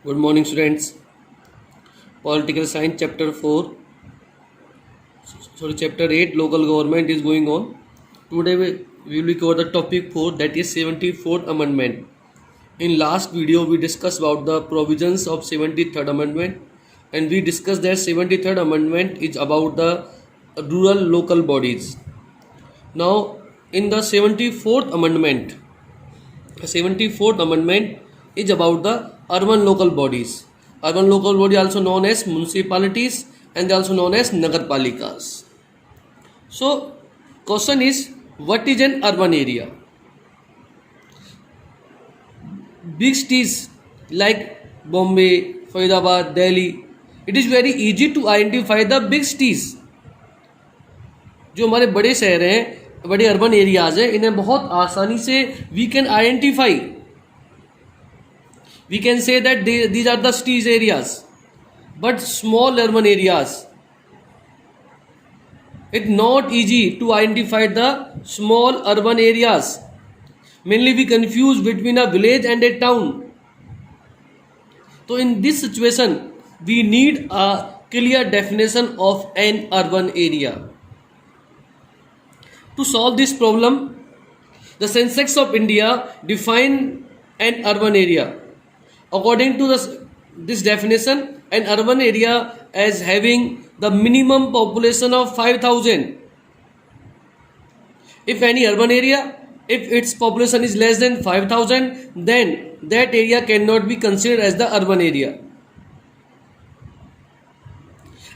Good morning, students. Political Science, Chapter 4. Chapter 8, Local Government is going on. Today we will cover the topic 4, that is 74th Amendment. In last video, we discussed about the provisions of 73rd Amendment, and we discussed that 73rd Amendment is about the rural local bodies. Now, in the 74th Amendment is about the urban local bodies. Urban local body also known as municipalities and also known as nagarpalikas. So, question is, what is an urban area? Big cities like Bombay, Faridabad, Delhi, it is very easy to identify the big cities. जो हमारे बड़े शहर हैं, बड़े urban areas हैं, इन्हें बहुत आसानी से we can identify. We can say that these are the cities areas, but small urban areas, it's not easy to identify the small urban areas. Mainly we confuse between a village and a town. So in this situation, we need a clear definition of an urban area. To solve this problem, the Census of India define an urban area. According to this definition, an urban area as having the minimum population of 5,000. If any urban area, if its population is less than 5,000, then that area cannot be considered as the urban area.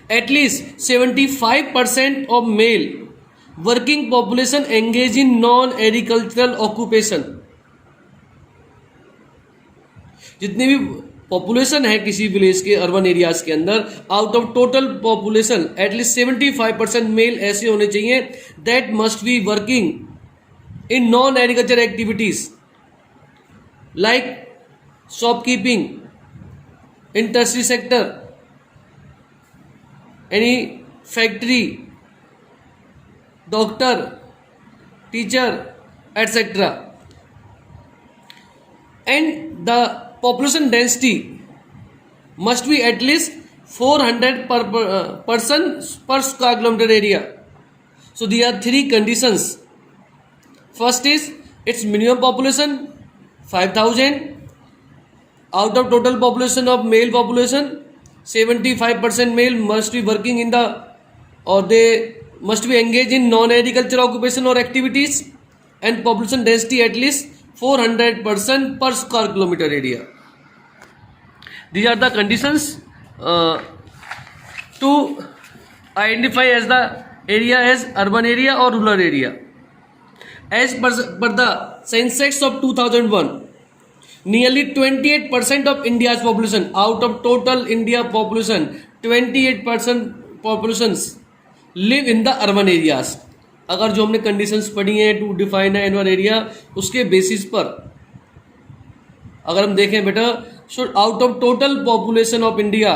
At least 75% of male working population engage in non-agricultural occupation. जितनी भी population है किसी village के urban areas के अंदर, out of total population at least 75% male ऐसे होने चाहिए that must be working in non agriculture activities like shopkeeping, in tertiary sector, any factory, doctor, teacher, etcetera. And the population density must be at least 400 per person per square kilometer area. So there are three conditions. First is its minimum population 5,000. Out of total population of male population, 75% male must be working in the, or they must be engaged in non-agricultural occupation or activities, and population density at least 400% per square kilometer area. These are the conditions to identify as the area as urban area or rural area. As per the census of 2001, nearly 28% of India's population, out of total India population, 28% populations live in the urban areas. अगर जो हमने conditions पढ़ी हैं to define an urban area, उसके basis पर अगर हम देखें बेटा, so out of total population of India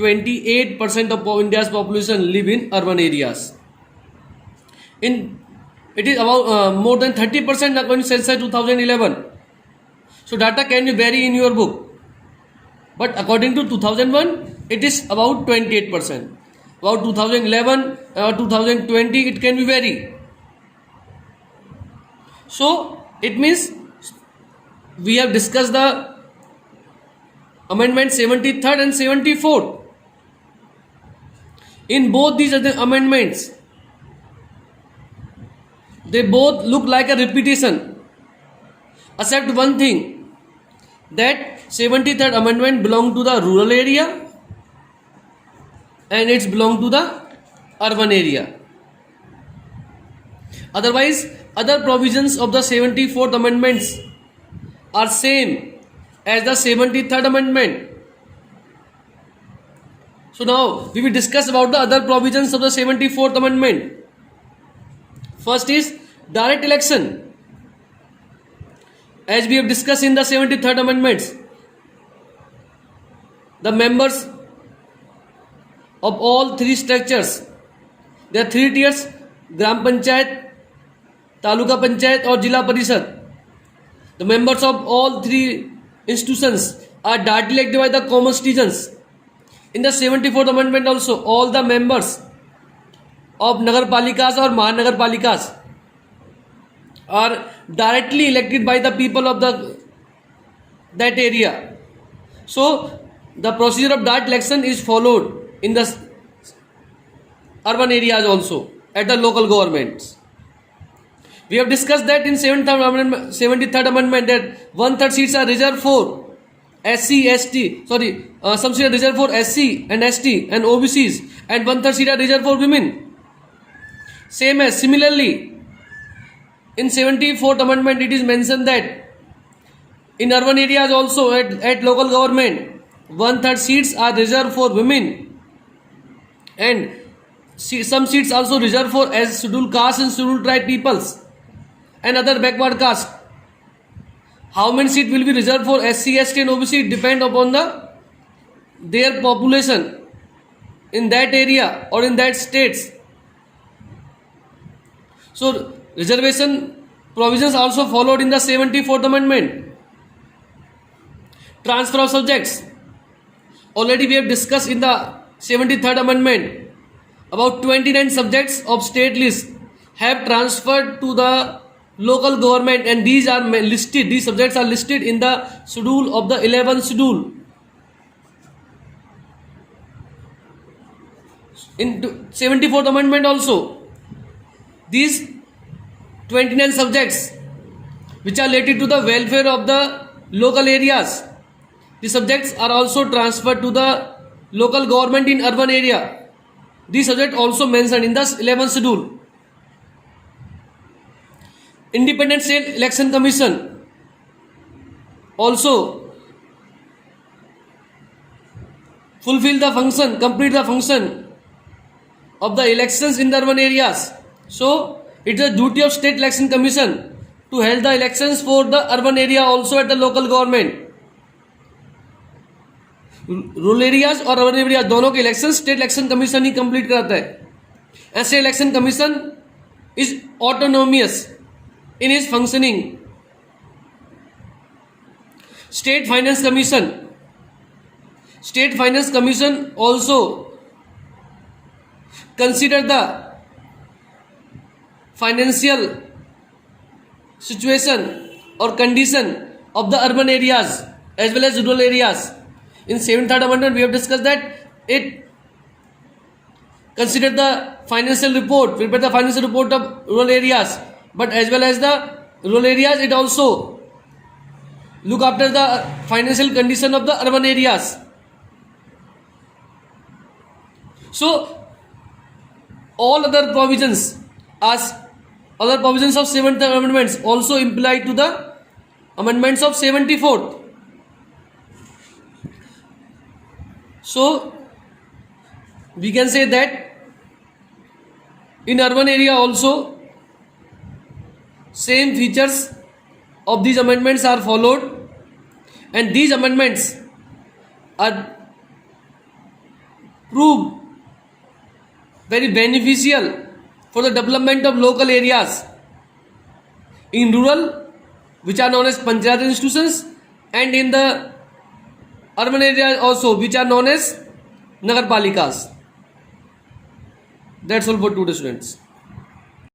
28% of India's population live in urban areas. In it is about more than 30% according census 2011. So data can be very in your book, but according to 2001 it is about 28%. About 2011 or 2020, it can be vary. So it means we have discussed the amendment 73rd and 74th. In both these other amendments, they both look like a repetition, except one thing, that 73rd amendment belong to the rural area and it's belong to the urban area. Otherwise, other provisions of the 74th amendments are same as the 73rd amendment. So now we will discuss about the other provisions of the 74th amendment. First is direct election. As we have discussed in the 73rd amendments, the members of all three structures, there are three tiers: gram panchayat, taluka panchayat और जिला परिषद. The members of all three institutions are directly elected by the common citizens. In the 74th Amendment also, all the members of Nagar Palikas or Mahanagar Palikas are directly elected by the people of that area. So the procedure of direct election is followed in the urban areas also at the local governments. We have discussed that in 73rd Amendment that 1/3 seats are reserved for SC, ST, some seats are reserved for SC and ST and OBCs, and 1/3 seats are reserved for women. Similarly, in 74th Amendment it is mentioned that in urban areas also at local government 1/3 seats are reserved for women, and some seats also reserved for as scheduled caste and scheduled tribe peoples and other backward caste. How many seats will be reserved for SC, ST and OBC depend upon their population in that area or in that states. So reservation provisions also followed in the 74th Amendment. Transfer of subjects. Already we have discussed in the 73rd Amendment about 29 subjects of state list have transferred to the local government, and these subjects are listed in the schedule of the 11th schedule. In 74th Amendment also, these 29 subjects which are related to the welfare of the local areas, the subjects are also transferred to the local government in urban area. These subjects also mentioned in the 11th schedule. Independent State Election Commission also complete the function of the elections in the urban areas. So it is a duty of State Election Commission to hold the elections for the urban area also at the local government. Rural areas और urban areas दोनों के election state election commission ही complete कराता है. And state election commission is autonomous in his functioning. State Finance Commission also consider the financial situation or condition of the urban areas as well as rural areas. In 73rd Amendment we have discussed that it consider the prepare the financial report of rural areas, but as well as the rural areas it also look after the financial condition of the urban areas. So all other provisions of 7th amendments also apply to the amendments of 74th. So we can say that in urban area also same features of these amendments are followed, and these amendments are proved very beneficial for the development of local areas in rural, which are known as panchayat institutions, and in the urban areas also, which are known as nagar palikas. That's all for today, students.